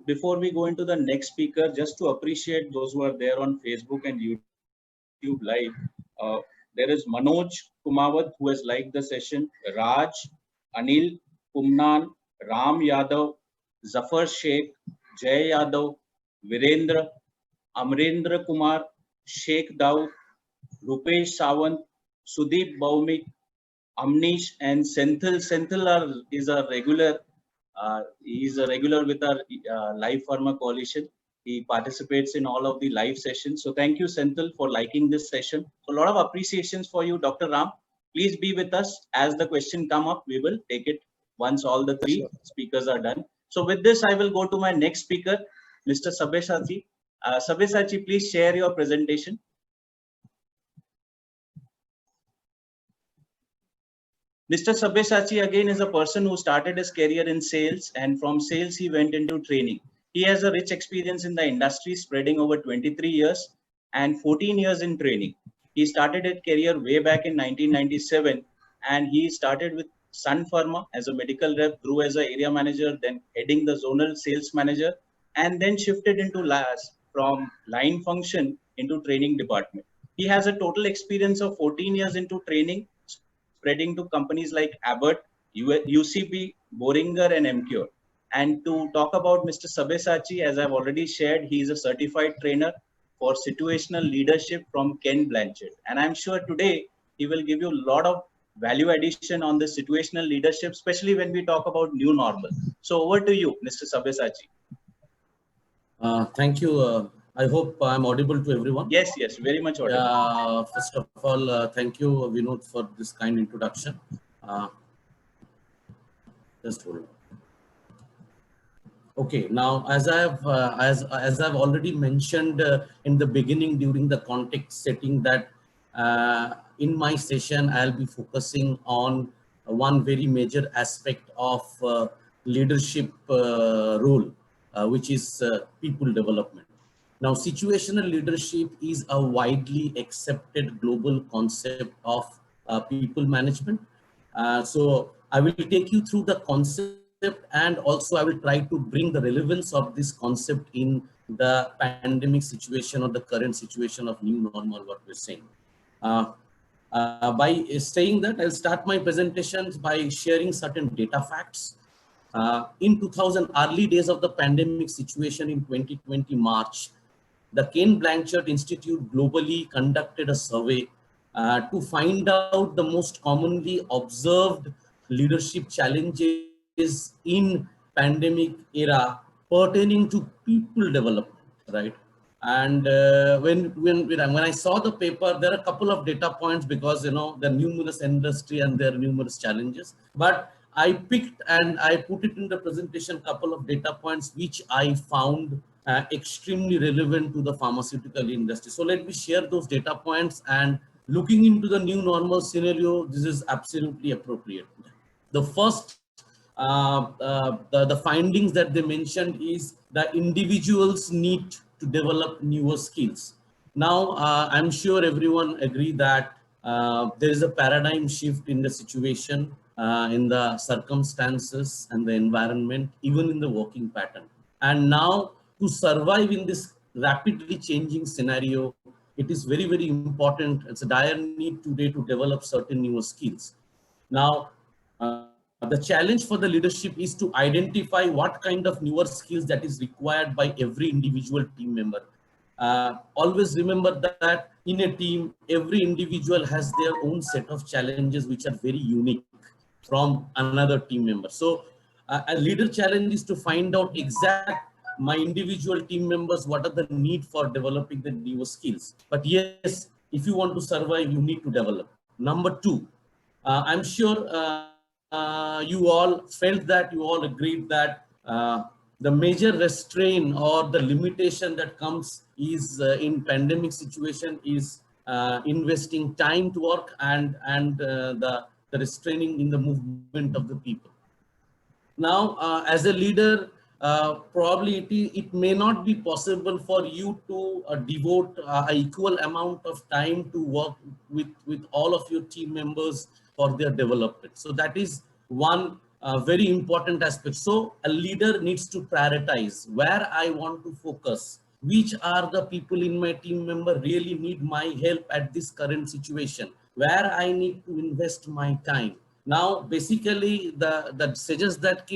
before we go into the next speaker, just to appreciate those who are there on Facebook and YouTube live, uh, there is Manoj Kumawat who has liked the session, Raj, Anil, Kumnan, Ram Yadav, Zafar Sheikh, Jay Yadav, Virendra, Amrendra Kumar, Sheikh Daud, Rupesh Sawant, Sudeep Baumik, Amnish and Senthil. Is a regular. He is a regular with our live pharma coalition. He participates in all of the live sessions. So thank you, Senthil, for liking this session. So a lot of appreciations for you, Dr. Ram. Please be with us as the question come up. We will take it once all the three speakers are done. So with this, I will go to my next speaker, Mr. Sabyasachi. Sabyasachi, please share your presentation. Mr. Sabyasachi again is a person who started his career in sales, and from sales he went into training. He has a rich experience in the industry spreading over 23 years and 14 years in training. He started his career way back in 1997 and he started with Sun Pharma as a medical rep, grew as an area manager, then heading the zonal sales manager, and then shifted into from line function into training department. He has a total experience of 14 years into training, spreading to companies like Abbott, UCB, Boehringer, and Emcure. And to talk about Mr. Sabyasachi, as I've already shared, he is a certified trainer for situational leadership from Ken Blanchard. And I'm sure today he will give you a lot of value addition on the situational leadership, especially when we talk about new normal. So over to you, Mr. Sabyasachi. Thank you. I hope I'm audible to everyone. Yes, very much audible. First of all, thank you, Vinod, for this kind introduction. Just hold on. Okay, now as I've already mentioned in the beginning during the context setting that in my session I'll be focusing on one very major aspect of leadership role, which is people development. Now, situational leadership is a widely accepted global concept of people management. So I will take you through the concept, and also I will try to bring the relevance of this concept in the pandemic situation or the current situation of new normal, what we're saying. By saying that, I'll start my presentations by sharing certain data facts. In 2000, early days of the pandemic situation in 2020 March, the Ken Blanchard Institute globally conducted a survey to find out the most commonly observed leadership challenges in pandemic era pertaining to people development, right? And when I saw the paper, there are a couple of data points because there are numerous industry and there are numerous challenges. But I picked and I put it in the presentation, couple of data points which I found extremely relevant to the pharmaceutical industry. So let me share those data points, and looking into the new normal scenario, this is absolutely appropriate. The first, the findings that they mentioned is the individuals need to develop newer skills. Now, I'm sure everyone agree that there is a paradigm shift in the situation, in the circumstances and the environment, even in the working pattern. And now, to survive in this rapidly changing scenario, it is very, very important. It's a dire need today to develop certain newer skills. Now, the challenge for the leadership is to identify what kind of newer skills that is required by every individual team member. Always remember that in a team, every individual has their own set of challenges which are very unique from another team member. So a leader challenge is to find out exact my individual team members, what are the need for developing the newer skills. But yes, if you want to survive, you need to develop. Number two, I'm sure you all felt that, you all agreed that the major restraint or the limitation that comes is in pandemic situation is investing time to work and the restraining in the movement of the people. Now, as a leader, probably it may not be possible for you to devote an equal amount of time to work with all of your team members for their development. So that is one very important aspect. So a leader needs to prioritize where I want to focus, which are the people in my team member really need my help at this current situation, where I need to invest my time. Now, basically, that suggests that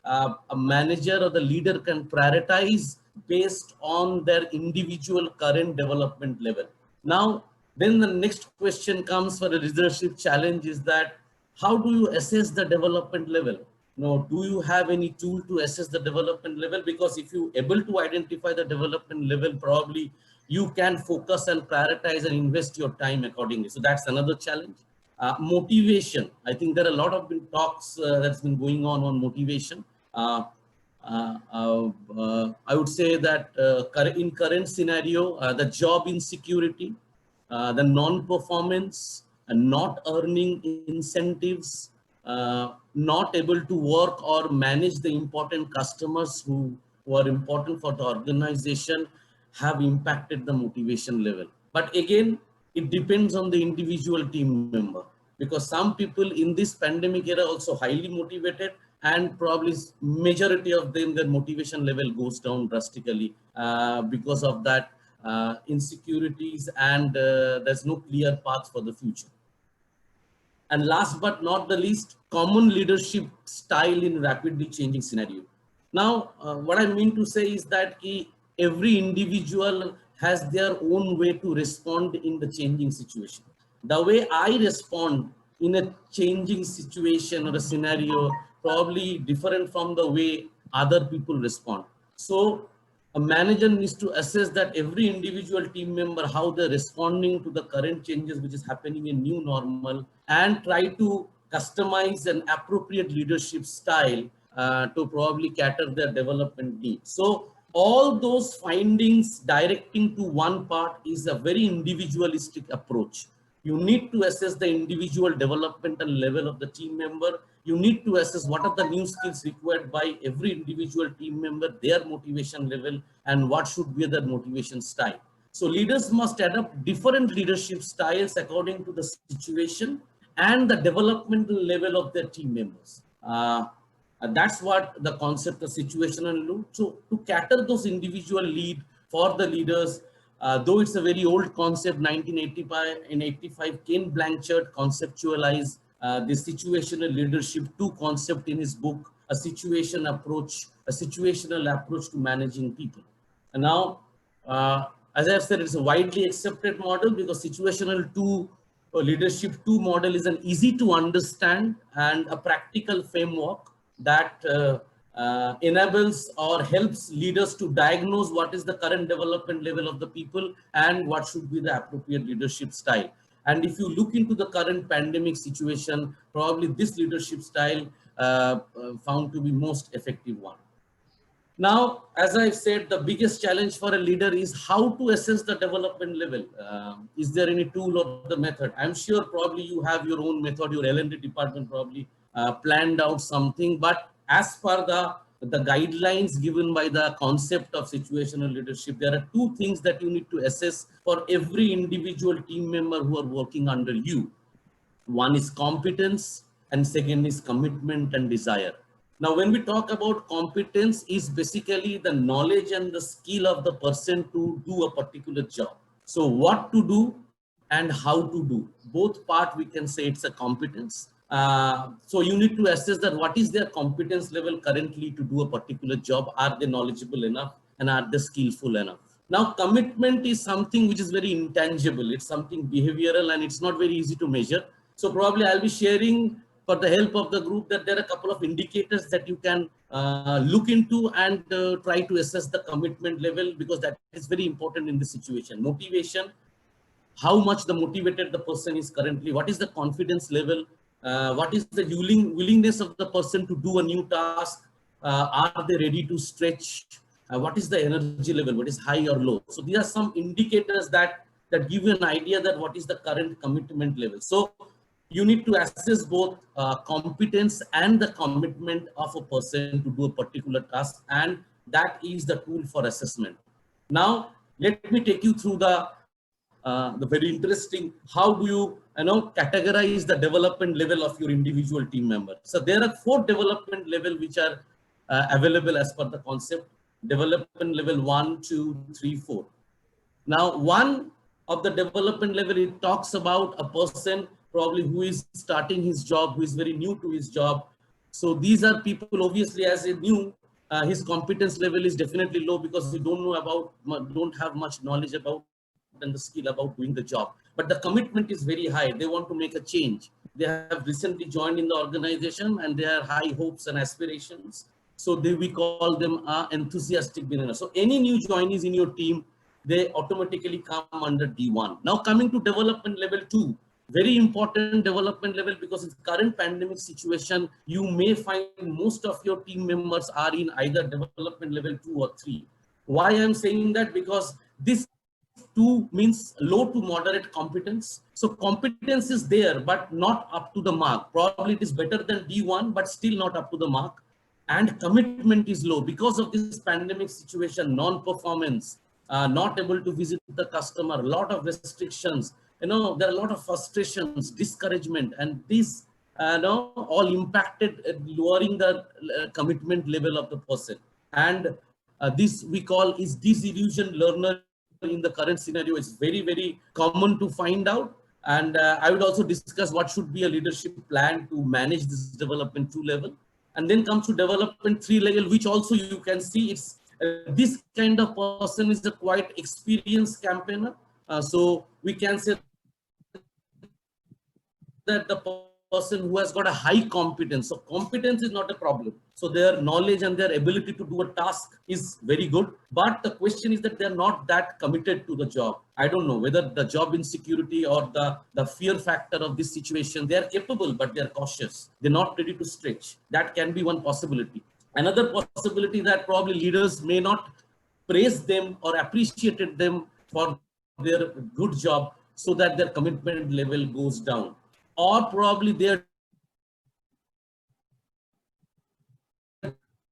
a manager or the leader can prioritize based on their individual current development level. Now, then the next question comes for a leadership challenge is that how do you assess the development level? Now, do you have any tool to assess the development level? Because if you able to identify the development level, probably you can focus and prioritize and invest your time accordingly. So that's another challenge. Motivation. I think there are a lot of talks that's been going on motivation. I would say that in current scenario, the job insecurity, the non-performance, not earning incentives, not able to work or manage the important customers who are important for the organization have impacted the motivation level. But again, it depends on the individual team member, because some people in this pandemic era also highly motivated, and probably majority of them, their motivation level goes down drastically because of that insecurities, and there's no clear path for the future. And last but not the least, common leadership style in rapidly changing scenario. Now, what I mean to say is that every individual has their own way to respond in the changing situation. The way I respond in a changing situation or a scenario probably different from the way other people respond. So a manager needs to assess that every individual team member, how they're responding to the current changes which is happening in new normal, and try to customize an appropriate leadership style to probably cater their development needs. So all those findings directing to one part is a very individualistic approach. You need to assess the individual developmental level of the team member. You need to assess what are the new skills required by every individual team member, their motivation level, and what should be their motivation style. So leaders must adopt different leadership styles according to the situation and the developmental level of their team members. That's what the concept of situational loop. So to cater those individual lead for the leaders, though it's a very old concept, 1985, Ken Blanchard conceptualized the situational leadership 2 concept in his book, a situational approach to managing people. And now, as I've said, it's a widely accepted model because situational 2 or leadership 2 model is an easy to understand and a practical framework that enables or helps leaders to diagnose what is the current development level of the people and what should be the appropriate leadership style. And if you look into the current pandemic situation, probably this leadership style found to be most effective one. Now, as I said, the biggest challenge for a leader is how to assess the development level. Is there any tool or the method? I'm sure probably you have your own method, your L&D department probably planned out something, but as per the guidelines given by the concept of situational leadership, there are 2 things that you need to assess for every individual team member who are working under you. One is competence and second is commitment and desire. Now, when we talk about competence, is basically the knowledge and the skill of the person to do a particular job. So what to do and how to do, both part we can say it's a competence. So you need to assess that what is their competence level currently to do a particular job. Are they knowledgeable enough and are they skillful enough? Now, commitment is something which is very intangible. It's something behavioral and it's not very easy to measure. So probably I'll be sharing for the help of the group that there are a couple of indicators that you can look into and try to assess the commitment level, because that is very important in this situation. Motivation, how much the motivated the person is currently, what is the confidence level, what is the willingness of the person to do a new task, are they ready to stretch, what is the energy level, what is high or low. So these are some indicators that give you an idea that what is the current commitment level. So you need to assess both competence and the commitment of a person to do a particular task, and that is the tool for assessment. Now, let me take you through the the very interesting, how do you, categorize the development level of your individual team member? So there are 4 development level which are available as per the concept. Development level 1, 2, 3, 4. Now, one of the development level, it talks about a person probably who is starting his job, who is very new to his job. So these are people, obviously, as a new, his competence level is definitely low because he don't have much knowledge about and the skill about doing the job. But the commitment is very high. They want to make a change. They have recently joined in the organization and they have high hopes and aspirations. So we call them enthusiastic beginners. So any new joinees in your team, they automatically come under D1. Now coming to development level 2, very important development level, because in current pandemic situation, you may find most of your team members are in either development level 2 or 3. Why I'm saying that? Because this 2 means low to moderate competence. So competence is there, but not up to the mark. Probably it is better than D1, but still not up to the mark. And commitment is low because of this pandemic situation, non-performance, not able to visit the customer, a lot of restrictions, there are a lot of frustrations, discouragement, and these all impacted lowering the commitment level of the person. And this we call is disillusioned learner. In the current scenario, is very, very common to find out. And I would also discuss what should be a leadership plan to manage this development 2 level. And then comes to development 3 level, which also you can see it's this kind of person is a quite experienced campaigner. So we can say that the person who has got a high competence. So competence is not a problem. So their knowledge and their ability to do a task is very good. But the question is that they're not that committed to the job. I don't know whether the job insecurity or the fear factor of this situation, they are capable, but they're cautious. They're not ready to stretch. That can be one possibility. Another possibility that probably leaders may not praise them or appreciated them for their good job, so that their commitment level goes down. Or probably they're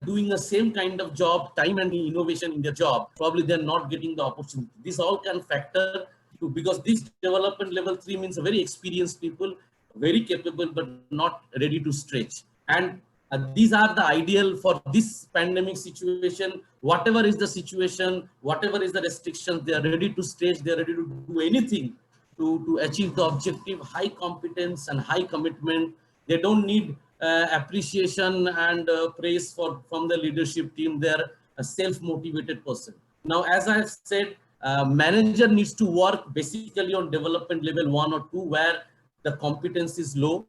doing the same kind of job, time and innovation in their job. Probably they're not getting the opportunity. This all can factor to, because this development level 3 means a very experienced people, very capable, but not ready to stretch. And these are the ideal for this pandemic situation. Whatever is the situation, whatever is the restrictions, they are ready to stretch, they are ready to do anything to achieve the objective, high competence and high commitment. They don't need appreciation and praise from the leadership team. They're a self-motivated person. Now, as I've said, manager needs to work basically on development level 1 or 2, where the competence is low.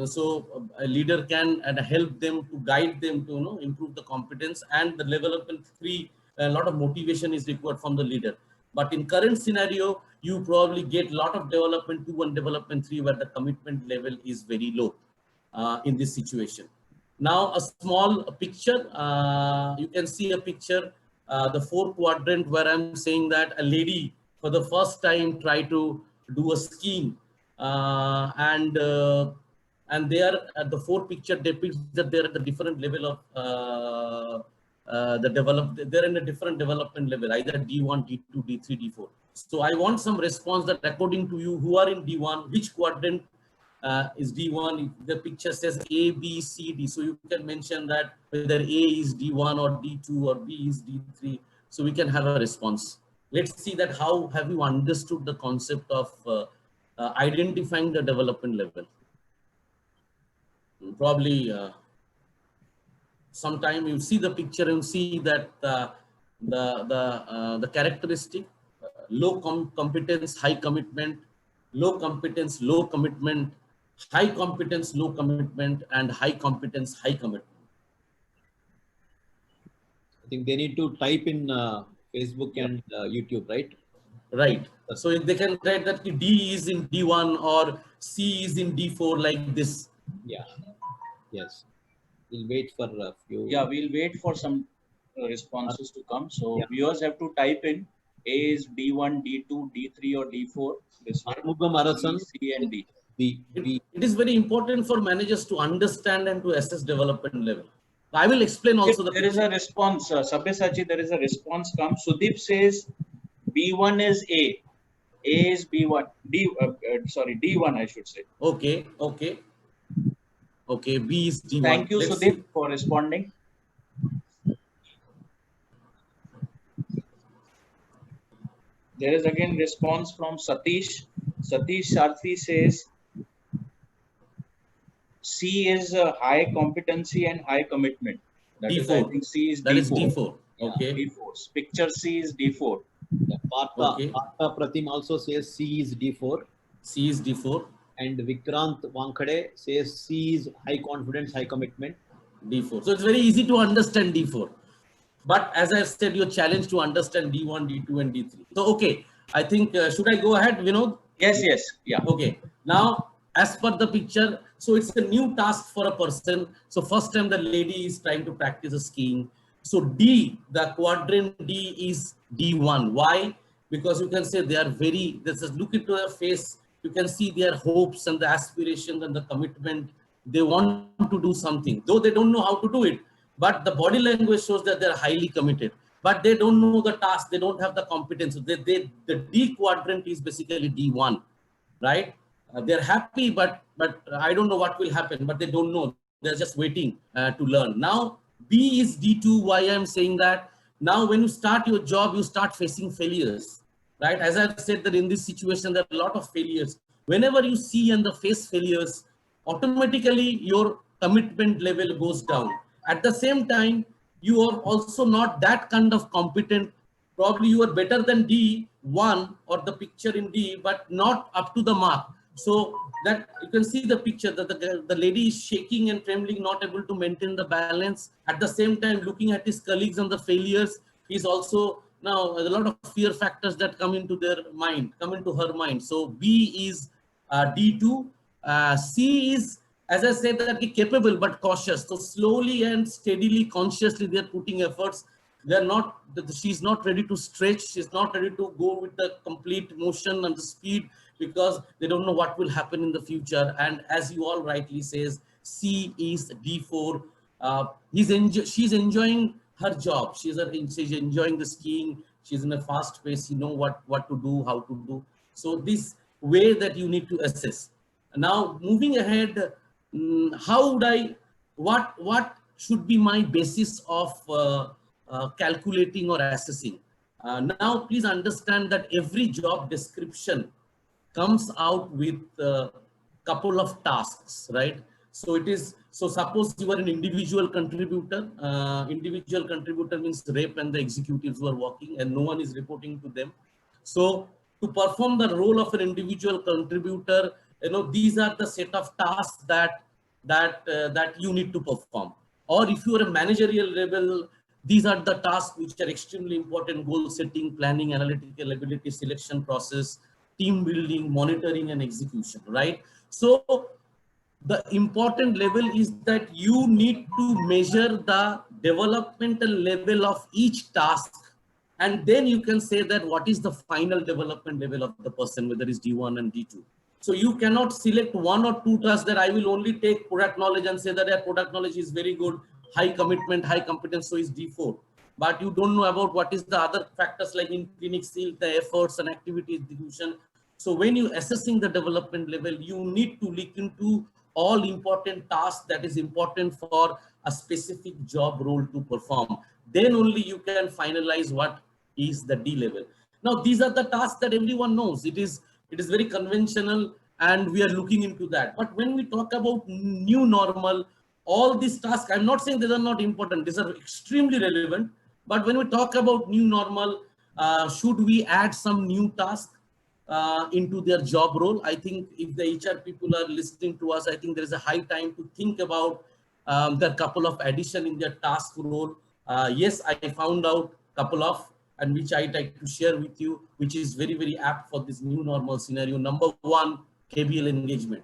So a leader can help them to guide them to improve the competence, and the development 3, a lot of motivation is required from the leader. But in current scenario, you probably get a lot of development 2 and development 3 where the commitment level is very low in this situation. Now, a small picture, you can see a picture, the 4th quadrant, where I'm saying that a lady for the first time tried to do a skiing, and there at the 4th picture depicts that they're at the different level of they're in a different development level, either D1, D2, D3, D4. So I want some response that according to you, who are in D1, which quadrant is D1? The picture says A, B, C, D. So you can mention that whether A is D1 or D2 or B is D3. So we can have a response. Let's see that how have you understood the concept of identifying the development level. Probably sometime you see the picture and see that the characteristic, low competence, high commitment, low competence, low commitment, high competence, low commitment, and high competence, high commitment. I think they need to type in Facebook and YouTube, right? Right. So if they can write that D is in D1 or C is in D4 like this. Yeah. Yes. We'll wait for a few. Yeah, we'll wait for some responses to come. So viewers have to type in A is D1, D2, D3 or D4. This way. C and D. It is very important for managers to understand and to assess development level. I will explain also. There is a response, Sabyasachi, there is a response come. Sudeep says B1 is A. A is B1, sorry, D1, I should say. Okay, okay, okay. B is D1. Thank you, Let's Sudeep, see. for responding. There is again response from Satish. Satish Sarthi says C is high competency and high commitment. That is, I D4. think C is That is D4. D4. Yeah, Okay, D4. Picture C is D4. Yeah, okay. Partha Pratim also says C is D4. C is D4. And Vikrant Wankhade says C is high confidence, high commitment. D4. So it's very easy to understand D4. But as I said, you're challenged to understand D1, D2, and D3. So, okay, I think, should I go ahead, Vinod? Yes, yes, yeah. Okay. Now, as per the picture, so it's a new task for a person. So first time the lady is trying to practice a skiing. So D, the quadrant D is D1. Why? Because you can say they are very, this is look into their face. You can see their hopes and the aspirations and the commitment. They want to do something, though they don't know how to do it. But the body language shows that they're highly committed. But they don't know the task. They don't have the competence. The D quadrant is basically D1, right? They're happy, but I don't know what will happen. But they don't know. They're just waiting to learn. Now B is D2. Why I'm saying that? Now when you start your job, you start facing failures, right? As I've said that in this situation, there are a lot of failures. Whenever you see and the face failures, automatically your commitment level goes down. At the same time, you are also not that kind of competent. Probably you are better than D1 or the picture in D, but not up to the mark. So that you can see the picture that the lady is shaking and trembling, not able to maintain the balance. At the same time, looking at his colleagues and the failures, he's also now a lot of fear factors that come into their mind, come into her mind. So B is D2. C is, as I said, that capable but cautious. So slowly and steadily, consciously, they're putting efforts. They're not, she's not ready to stretch. She's not ready to go with the complete motion and the speed because they don't know what will happen in the future. And as you all rightly says, C is D4. She's enjoying her job. She's enjoying the skiing. She's in a fast pace. You know what to do, how to do. So this way that you need to assess. Now moving ahead, how would I, what should be my basis of calculating or assessing? Now please understand that every job description comes out with a couple of tasks, right? So it is, so suppose you are an individual contributor. Individual contributor means rep and the executives who are working and no one is reporting to them. So to perform the role of an individual contributor, you know, these are the set of tasks that you need to perform. Or if you are a managerial level, these are the tasks which are extremely important: goal setting, planning, analytical ability, selection process, team building, monitoring, and execution, right? So the important level is that you need to measure the developmental level of each task, and then you can say that what is the final development level of the person, whether it's D1 and D2. So you cannot select one or two tasks that I will only take product knowledge and say that their product knowledge is very good, high commitment, high competence, so is D4. But you don't know about what is the other factors like in clinic seal, the efforts and activity execution. So when you assessing the development level, you need to look into all important tasks that is important for a specific job role to perform. Then only you can finalize what is the D level. Now, these are the tasks that everyone knows. It is very conventional and we are looking into that. But when we talk about new normal, all these tasks, I'm not saying these are not important. These are extremely relevant. But when we talk about new normal, should we add some new tasks into their job role? I think if the HR people are listening to us, I think there is a high time to think about the couple of addition in their task role. Yes, I found out couple of, and which I like to share with you, which is very, very apt for this new normal scenario. Number one, KBL engagement.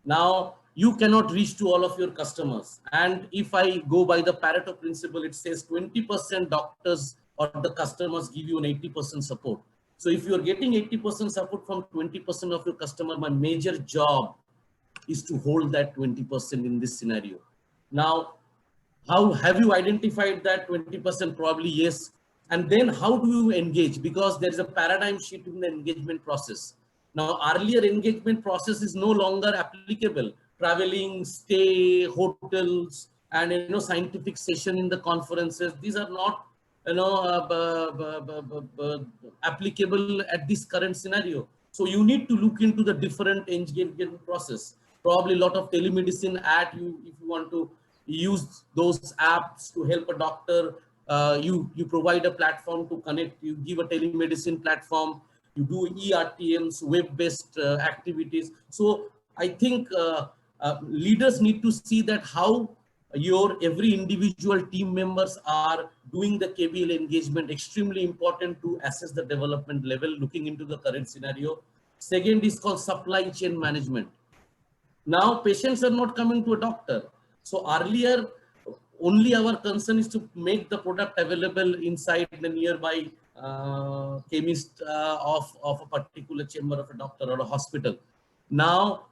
Now, you cannot reach to all of your customers. And if I go by the Pareto principle, it says 20% doctors or the customers give you an 80% support. So if you're getting 80% support from 20% of your customer, my major job is to hold that 20% in this scenario. Now, how have you identified that 20%? Probably yes, And then how do you engage? Because there is a paradigm shift in the engagement process. Now, earlier engagement process is no longer applicable. Traveling, stay, hotels, and scientific session in the conferences. These are not applicable at this current scenario. So you need to look into the different engagement process. Probably a lot of telemedicine if you want to use those apps to help a doctor. You provide a platform to connect. You give a telemedicine platform. You do ERTMs, web-based activities. So I think leaders need to see that how your every individual team members are doing the KBL engagement. Extremely important to assess the development level, looking into the current scenario. Second is called supply chain management. Now patients are not coming to a doctor. So earlier, only our concern is to make the product available inside the nearby chemist of a particular chamber of a doctor or a hospital. Now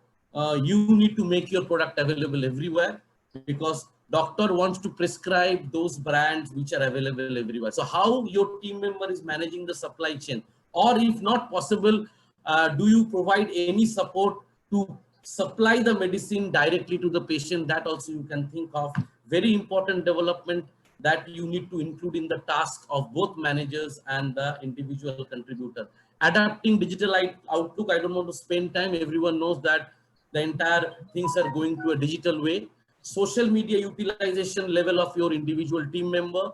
you need to make your product available everywhere, because doctor wants to prescribe those brands which are available everywhere. So how your team member is managing the supply chain, or if not possible, do you provide any support to supply the medicine directly to the patient? That also you can think of. Very important development that you need to include in the task of both managers and the individual contributor. Adapting digital outlook. I don't want to spend time. Everyone knows that the entire things are going to a digital way. Social media utilization level of your individual team member,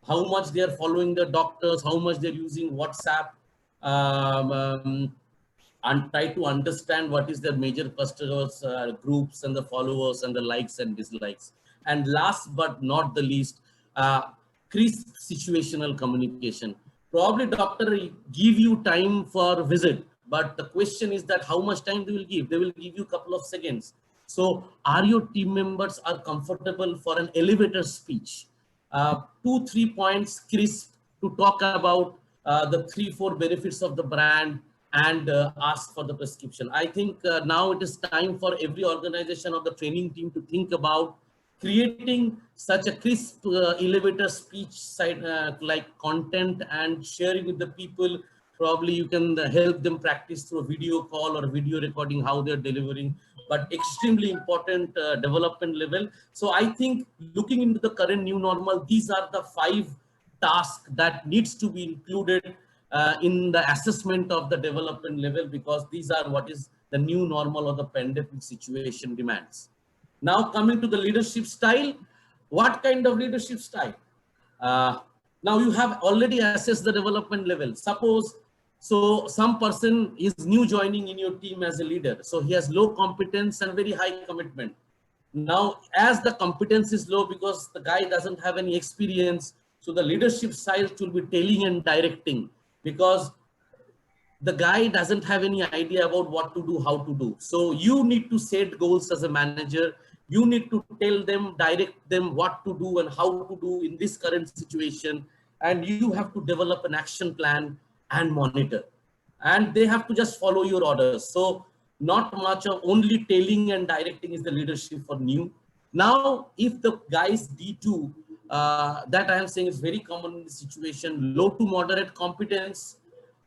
how much they are following the doctors, how much they're using WhatsApp, and try to understand what is their major customers, groups, and the followers, and the likes and dislikes. And last but not the least, crisp situational communication. Probably doctor will give you time for visit, but the question is that how much time they will give. They will give you a couple of seconds. So are your team members are comfortable for an elevator speech? 2-3 points crisp to talk about the 3-4 benefits of the brand, and ask for the prescription. I think now it is time for every organization of the training team to think about creating such a crisp elevator speech side like content and sharing with the people. Probably you can help them practice through a video call or video recording how they're delivering, but extremely important development level. So I think looking into the current new normal, these are the 5 tasks that needs to be included in the assessment of the development level, because these are what is the new normal or the pandemic situation demands. Now coming to the leadership style, what kind of leadership style? Now you have already assessed the development level. Suppose, so some person is new joining in your team as a leader. So he has low competence and very high commitment. Now, as the competence is low because the guy doesn't have any experience, so the leadership style will be telling and directing, because the guy doesn't have any idea about what to do, how to do. So you need to set goals as a manager. You need to tell them, direct them what to do and how to do in this current situation. And you have to develop an action plan and monitor. And they have to just follow your orders. So not much of only telling and directing is the leadership for new. Now, if the guys D2, that I am saying is very common in this situation, low to moderate competence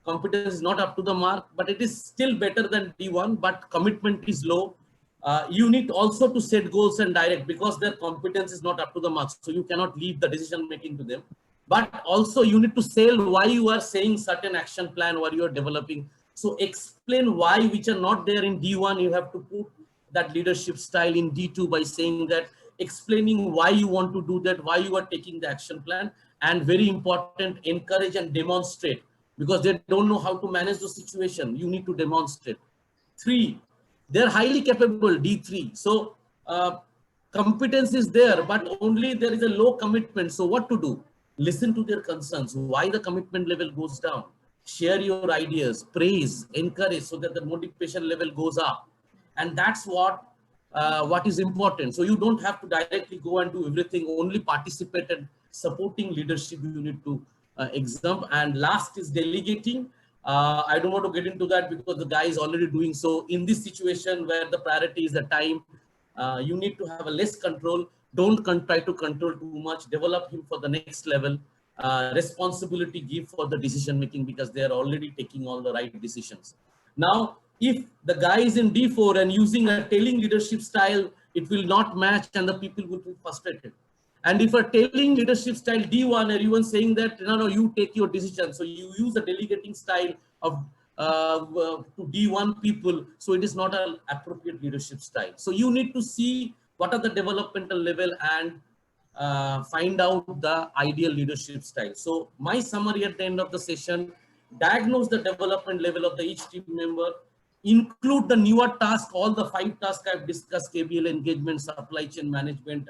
is not up to the mark, but it is still better than D1, but commitment is low. You need also to set goals and direct, because their competence is not up to the mark. So you cannot leave the decision making to them. But also you need to sell why you are saying certain action plan, what you are developing. So explain why, which are not there in D1. You have to put that leadership style in D2 by saying that, explaining why you want to do that, why you are taking the action plan, and very important, encourage and demonstrate, because they don't know how to manage the situation. You need to demonstrate. 3, they're highly capable, D3. So competence is there, but only there is a low commitment. So what to do? Listen to their concerns, why the commitment level goes down. Share your ideas, praise, encourage, so that the motivation level goes up. And that's what is important. So you don't have to directly go and do everything, only participate and supporting leadership you need to example. And last is delegating. I don't want to get into that because the guy is already doing so. In this situation where the priority is the time, you need to have a less control. Don't try to control too much. Develop him for the next level. responsibility give for the decision making, because they are already taking all the right decisions. Now, if the guy is in D4 and using a telling leadership style, it will not match and the people will be frustrated. And if a telling leadership style D1, everyone saying that, no, you take your decision. So you use a delegating style of to D1 people. So it is not an appropriate leadership style. So you need to see what are the developmental level and find out the ideal leadership style. So my summary at the end of the session: diagnose the development level of the each team member, include the newer task, all the 5 tasks I've discussed: KBL engagement, supply chain management,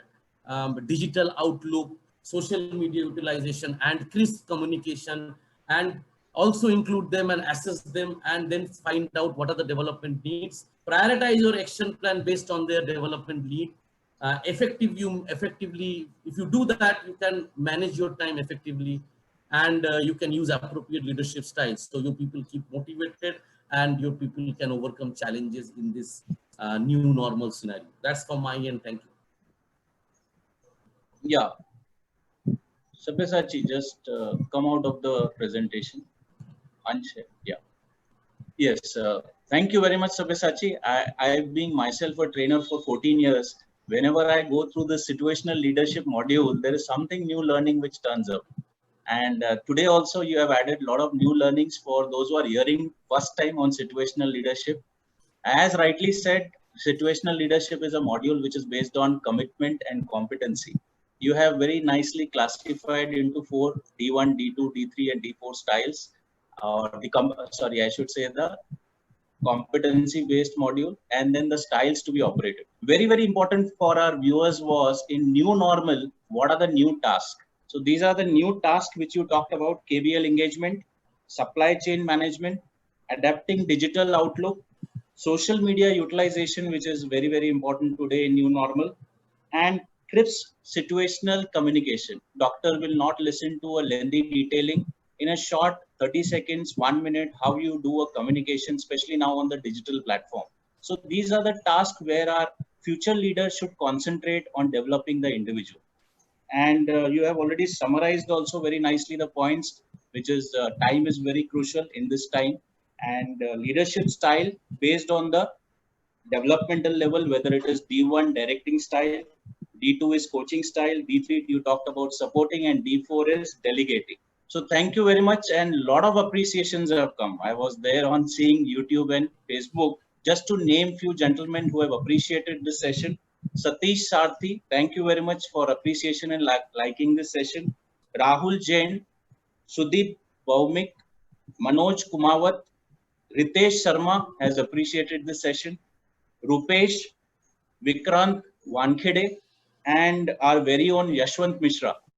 digital outlook, social media utilization, and crisp communication, and also include them and assess them, and then find out what are the development needs. Prioritize your action plan based on their development need. Effectively, if you do that, you can manage your time effectively, and you can use appropriate leadership styles, so your people keep motivated and your people can overcome challenges in this new normal scenario. That's from my end. Thank you. Yeah, Sabyasachi, just come out of the presentation. Unshare. Yeah. Yes. Thank you very much, Sabyasachi. I've been myself a trainer for 14 years. Whenever I go through the situational leadership module, there is something new learning which turns up. And today also you have added a lot of new learnings for those who are hearing first time on situational leadership. As rightly said, situational leadership is a module which is based on commitment and competency. You have very nicely classified into 4 D1, D2, D3, and D4 styles. Sorry, I should say the competency based module, and then the styles to be operated. Very, very important for our viewers was in new normal, what are the new tasks? So these are the new tasks which you talked about: KBL engagement, supply chain management, adapting digital outlook, social media utilization, which is very, very important today in new normal, and crisp situational communication. Doctor will not listen to a lengthy detailing. In a short 30 seconds, 1 minute, how you do a communication, especially now on the digital platform. So these are the tasks where our future leaders should concentrate on developing the individual. And you have already summarized also very nicely the points, which is time is very crucial in this time, and leadership style based on the developmental level, whether it is D1 directing style, D2 is coaching style, D3 you talked about supporting, and D4 is delegating. So thank you very much, and a lot of appreciations have come. I was there on seeing YouTube and Facebook, just to name few gentlemen who have appreciated this session. Satish Sarthi, thank you very much for appreciation and liking this session. Rahul Jain, Sudeep Baumik, Manoj Kumawat, Ritesh Sharma has appreciated this session. Rupesh, Vikrant Wankhede, and our very own Yashwant Mishra.